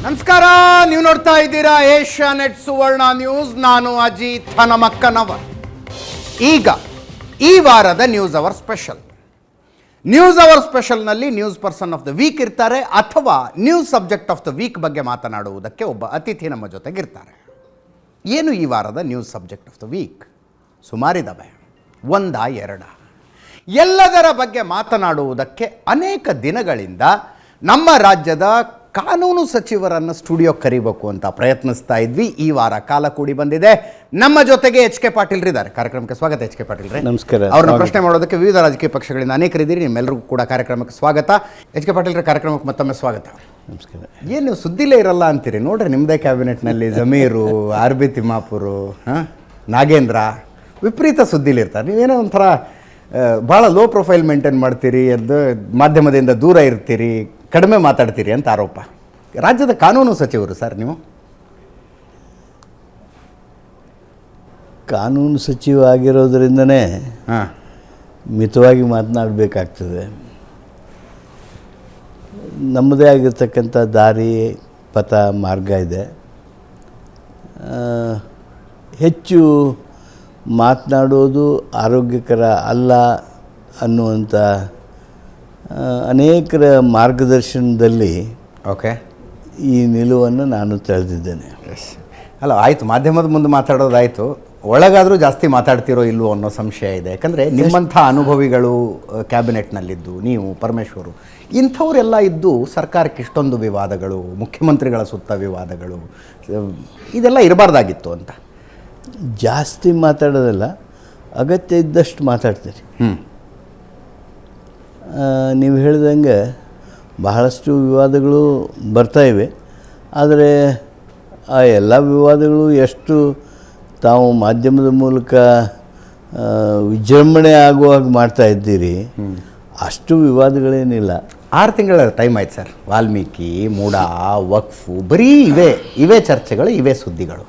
ನಮಸ್ಕಾರ, ನೀವು ನೋಡ್ತಾ ಇದ್ದೀರಾ ಏಷ್ಯಾನೆಟ್ ಸುವರ್ಣ ನ್ಯೂಸ್. ನಾನು ಅಜಿತ್ ಹನಮಕ್ಕನವರ್. ಈಗ ಈ ವಾರದ news hour special. News hour ಸ್ಪೆಷಲ್ನಲ್ಲಿ news person of the week ಇರ್ತಾರೆ, ಅಥವಾ news subject of the week ಬಗ್ಗೆ ಮಾತನಾಡುವುದಕ್ಕೆ ಒಬ್ಬ ಅತಿಥಿ ನಮ್ಮ ಜೊತೆಗಿರ್ತಾರೆ. ಏನು ಈ ವಾರದ news subject of the week? ಸುಮಾರಿದ್ದಾವೆ, ಒಂದ ಎರಡ. ಎಲ್ಲದರ ಬಗ್ಗೆ ಮಾತನಾಡುವುದಕ್ಕೆ ಅನೇಕ ದಿನಗಳಿಂದ ನಮ್ಮ ರಾಜ್ಯದ ಕಾನೂನು ಸಚಿವರನ್ನು ಸ್ಟುಡಿಯೋ ಕರಿಬೇಕು ಅಂತ ಪ್ರಯತ್ನಿಸ್ತಾ ಇದ್ವಿ. ಈ ವಾರ ಕಾಲ ಕೂಡಿ ಬಂದಿದೆ. ನಮ್ಮ ಜೊತೆಗೆ ಎಚ್ ಕೆ ಪಾಟೀಲ್ ಇದ್ದಾರೆ. ಕಾರ್ಯಕ್ರಮಕ್ಕೆ ಸ್ವಾಗತ ಎಚ್ ಕೆ ಪಾಟೀಲ್ ರೇ. ನಮಸ್ಕಾರ. ಅವ್ರನ್ನ ಪ್ರಶ್ನೆ ಮಾಡೋದಕ್ಕೆ ವಿವಿಧ ರಾಜಕೀಯ ಪಕ್ಷಗಳಿಂದ ಅನೇಕರಿದ್ದೀರಿ. ನಿಮ್ಮೆಲ್ಲರಿಗೂ ಕೂಡ ಕಾರ್ಯಕ್ರಮಕ್ಕೆ ಸ್ವಾಗತ. ಎಚ್ ಕೆ ಪಾಟೀಲ್ ರೇ, ಕಾರ್ಯಕ್ರಮಕ್ಕೆ ಮತ್ತೊಮ್ಮೆ ಸ್ವಾಗತ. ನಮಸ್ಕಾರ. ಏನು ನೀವು ಸುದ್ದಿಲೇ ಇರಲ್ಲ ಅಂತೀರಿ? ನೋಡ್ರಿ, ನಿಮ್ಮದೇ ಕ್ಯಾಬಿನೆಟ್ನಲ್ಲಿ ಜಮೀರು, ಆರ್ ಬಿ ತಿಮ್ಮಾಪುರು, ನಾಗೇಂದ್ರ ವಿಪರೀತ ಸುದ್ದಿಲಿರ್ತಾರೆ. ನೀವೇನೋ ಒಂಥರ ಭಾಳ ಲೋ ಪ್ರೊಫೈಲ್ ಮೇಂಟೈನ್ ಮಾಡ್ತೀರಿ, ಅದು ಮಾಧ್ಯಮದಿಂದ ದೂರ ಇರ್ತೀರಿ, ಕಡಿಮೆ ಮಾತಾಡ್ತೀರಿ ಅಂತ ಆರೋಪ. ರಾಜ್ಯದ ಕಾನೂನು ಸಚಿವರು ಸರ್ ನೀವು. ಕಾನೂನು ಸಚಿವ ಆಗಿರೋದ್ರಿಂದನೇ ಮಿತವಾಗಿ ಮಾತನಾಡಬೇಕಾಗ್ತದೆ. ನಮ್ಮದೇ ಆಗಿರ್ತಕ್ಕಂಥ ದಾರಿ, ಪಥ, ಮಾರ್ಗ ಇದೆ. ಹೆಚ್ಚು ಮಾತನಾಡೋದು ಆರೋಗ್ಯಕರ ಅಲ್ಲ ಅನ್ನುವಂಥ ಅನೇಕರ ಮಾರ್ಗದರ್ಶನದಲ್ಲಿ ಈ ನಿಲುವನ್ನು ನಾನು ತಳೆದಿದ್ದೇನೆ. ಅಲ್ಲ, ಆಯಿತು, ಮಾಧ್ಯಮದ ಮುಂದೆ ಮಾತಾಡೋದಾಯಿತು, ಒಳಗಾದರೂ ಜಾಸ್ತಿ ಮಾತಾಡ್ತಿರೋ ಇಲ್ವೋ ಅನ್ನೋ ಸಂಶಯ ಇದೆ. ಯಾಕಂದರೆ ನಿಮ್ಮಂಥ ಅನುಭವಿಗಳು ಕ್ಯಾಬಿನೆಟ್ನಲ್ಲಿದ್ದು, ನೀವು ಪರಮೇಶ್ವರು ಇಂಥವರೆಲ್ಲ ಇದ್ದು ಸರ್ಕಾರಕ್ಕೆ ಇಷ್ಟೊಂದು ವಿವಾದಗಳು, ಮುಖ್ಯಮಂತ್ರಿಗಳ ಸುತ್ತ ವಿವಾದಗಳು, ಇದೆಲ್ಲ ಇರಬಾರ್ದಾಗಿತ್ತು ಅಂತ. ಜಾಸ್ತಿ ಮಾತಾಡೋದಲ್ಲ, ಅಗತ್ಯ ಇದ್ದಷ್ಟು ಮಾತಾಡ್ತೀರಿ. ನೀವು ಹೇಳಿದಂಗೆ ಬಹಳಷ್ಟು ವಿವಾದಗಳು ಬರ್ತಾಯಿವೆ. ಆದರೆ ಆ ಎಲ್ಲ ವಿವಾದಗಳು ಎಷ್ಟು ತಾವು ಮಾಧ್ಯಮದ ಮೂಲಕ ವಿಜೃಂಭಣೆ ಆಗುವ ಹಾಗೆ ಮಾಡ್ತಾಯಿದ್ದೀರಿ, ಅಷ್ಟು ವಿವಾದಗಳೇನಿಲ್ಲ. 6 ತಿಂಗಳ ಟೈಮ್ ಆಯ್ತು ಸರ್. ವಾಲ್ಮೀಕಿ, ಮೂಡ, ವಕ್ಫು, ಬರೀ ಇವೇ ಚರ್ಚೆಗಳು, ಇವೇ ಸುದ್ದಿಗಳು.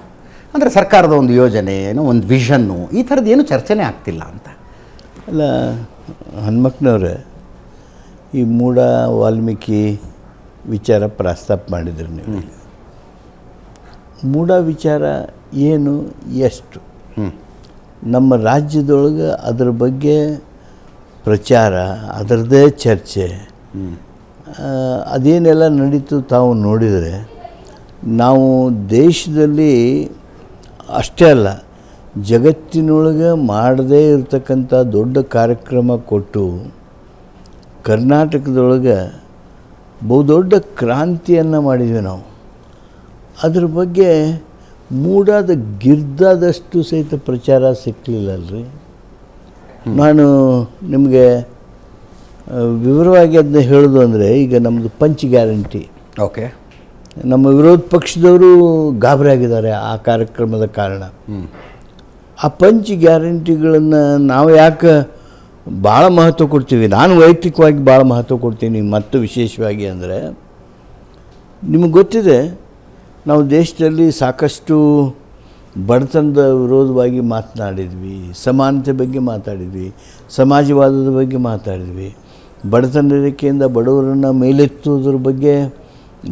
ಅಂದರೆ ಸರ್ಕಾರದ ಒಂದು ಯೋಜನೆ, ಏನೋ ಒಂದು ವಿಷನ್ನು, ಈ ಥರದ್ದು ಏನು ಚರ್ಚೆನೇ ಆಗ್ತಿಲ್ಲ ಅಂತ. ಅಲ್ಲ ಹನುಮಕ್ಕನವ್ರೆ, ಈ ಮೂಡ, ವಾಲ್ಮೀಕಿ ವಿಚಾರ ಪ್ರಸ್ತಾಪ ಮಾಡಿದ್ರು ನೀವು. ಮೂಡ ವಿಚಾರ ಏನು, ಎಷ್ಟು ನಮ್ಮ ರಾಜ್ಯದೊಳಗೆ ಅದರ ಬಗ್ಗೆ ಪ್ರಚಾರ, ಅದರದ್ದೇ ಚರ್ಚೆ, ಅದೇನೆಲ್ಲ ನಡೀತು ತಾವು ನೋಡಿದರೆ, ನಾವು ದೇಶದಲ್ಲಿ ಅಷ್ಟೇ ಅಲ್ಲ, ಜಗತ್ತಿನೊಳಗೆ ಮಾಡದೇ ಇರತಕ್ಕಂಥ ದೊಡ್ಡ ಕಾರ್ಯಕ್ರಮ ಕೊಟ್ಟು ಕರ್ನಾಟಕದೊಳಗೆ ಬಹುದೊಡ್ಡ ಕ್ರಾಂತಿಯನ್ನು ಮಾಡಿದ್ವಿ ನಾವು. ಅದ್ರ ಬಗ್ಗೆ ಮೂಡಾದ ಗಿರ್ದಾದಷ್ಟು ಸಹಿತ ಪ್ರಚಾರ ಸಿಕ್ಕಲಿಲ್ಲಲ್ರಿ. ನಾನು ನಿಮಗೆ ವಿವರವಾಗಿ ಅದನ್ನ ಹೇಳೋದು ಅಂದರೆ, ಈಗ ನಮ್ಮದು ಪಂಚ್ ಗ್ಯಾರಂಟಿ, ನಮ್ಮ ವಿರೋಧ ಪಕ್ಷದವರು ಗಾಬರಿ ಆಗಿದ್ದಾರೆ ಆ ಕಾರ್ಯಕ್ರಮದ ಕಾರಣ. ಆ ಪಂಚ್ ಗ್ಯಾರಂಟಿಗಳನ್ನು ನಾವು ಯಾಕೆ ಭಾಳ ಮಹತ್ವ ಕೊಡ್ತೀವಿ, ನಾನು ವೈಯಕ್ತಿಕವಾಗಿ ಭಾಳ ಮಹತ್ವ ಕೊಡ್ತೀನಿ. ಮತ್ತು ವಿಶೇಷವಾಗಿ ಅಂದರೆ, ನಿಮಗೆ ಗೊತ್ತಿದೆ, ನಾವು ದೇಶದಲ್ಲಿ ಸಾಕಷ್ಟು ಬಡತನದ ವಿರೋಧವಾಗಿ ಮಾತನಾಡಿದ್ವಿ, ಸಮಾನತೆ ಬಗ್ಗೆ ಮಾತಾಡಿದ್ವಿ, ಸಮಾಜವಾದದ ಬಗ್ಗೆ ಮಾತಾಡಿದ್ವಿ, ಬಡತನ ರೇಖೆಯಿಂದ ಬಡವರನ್ನು ಮೇಲೆತ್ತುವುದ್ರ ಬಗ್ಗೆ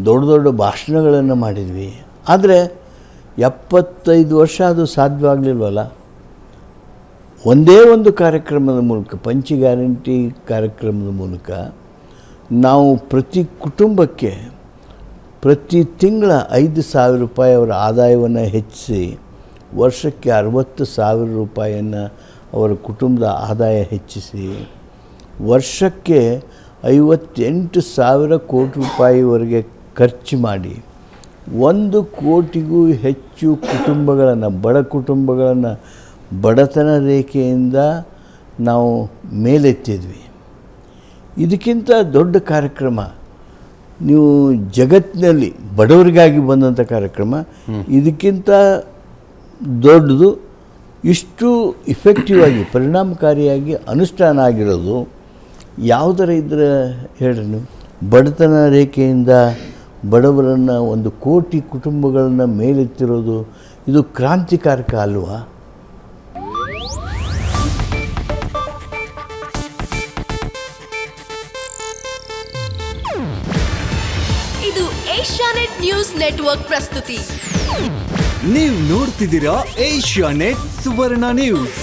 ದೊಡ್ಡ ದೊಡ್ಡ ಭಾಷಣಗಳನ್ನು ಮಾಡಿದ್ವಿ. ಆದರೆ 75 ವರ್ಷ ಅದು ಸಾಧ್ಯವಾಗಲಿಲ್ವಲ್ಲ. ಒಂದೇ ಒಂದು ಕಾರ್ಯಕ್ರಮದ ಮೂಲಕ, ಪಂಚ ಗ್ಯಾರಂಟಿ ಕಾರ್ಯಕ್ರಮದ ಮೂಲಕ ನಾವು ಪ್ರತಿ ಕುಟುಂಬಕ್ಕೆ ಪ್ರತಿ ತಿಂಗಳ 5,000 ರೂಪಾಯಿ ಅವರ ಆದಾಯವನ್ನು ಹೆಚ್ಚಿಸಿ, ವರ್ಷಕ್ಕೆ 60,000 ರೂಪಾಯಿಯನ್ನು ಅವರ ಕುಟುಂಬದ ಆದಾಯ ಹೆಚ್ಚಿಸಿ, ವರ್ಷಕ್ಕೆ 58,000 ಕೋಟಿ ರೂಪಾಯಿವರೆಗೆ ಖರ್ಚು ಮಾಡಿ 1 ಕೋಟಿಗೂ ಹೆಚ್ಚು ಕುಟುಂಬಗಳನ್ನು, ಬಡ ಕುಟುಂಬಗಳನ್ನು ಬಡತನ ರೇಖೆಯಿಂದ ನಾವು ಮೇಲೆತ್ತಿದ್ವಿ. ಇದಕ್ಕಿಂತ ದೊಡ್ಡ ಕಾರ್ಯಕ್ರಮ ನೀವು ಜಗತ್ತಿನಲ್ಲಿ ಬಡವರಿಗಾಗಿ ಬಂದಂಥ ಕಾರ್ಯಕ್ರಮ ಇದಕ್ಕಿಂತ ದೊಡ್ಡದು. ಇಷ್ಟು ಇಫೆಕ್ಟಿವ್ ಆಗಿ, ಪರಿಣಾಮಕಾರಿಯಾಗಿ ಅನುಷ್ಠಾನ ಆಗಿರೋದು ಯಾವುದರ ಇದ್ದರೆ ಹೇಳ್ರಿ ನೀವು. ಬಡತನ ರೇಖೆಯಿಂದ ಬಡವರನ್ನು 1 ಕೋಟಿ ಕುಟುಂಬಗಳನ್ನು ಮೇಲೆತ್ತಿರೋದು, ಇದು ಕ್ರಾಂತಿಕಾರಕ ಅಲ್ವಾ? ಇದು ಏಷ್ಯಾನೆಟ್ ನ್ಯೂಸ್ ನೆಟ್ವರ್ಕ್ ಪ್ರಸ್ತುತಿ. ನೀವು ನೋಡ್ತಿದ್ದೀರಾ ಏಷ್ಯಾನೆಟ್ ಸುವರ್ಣ ನ್ಯೂಸ್.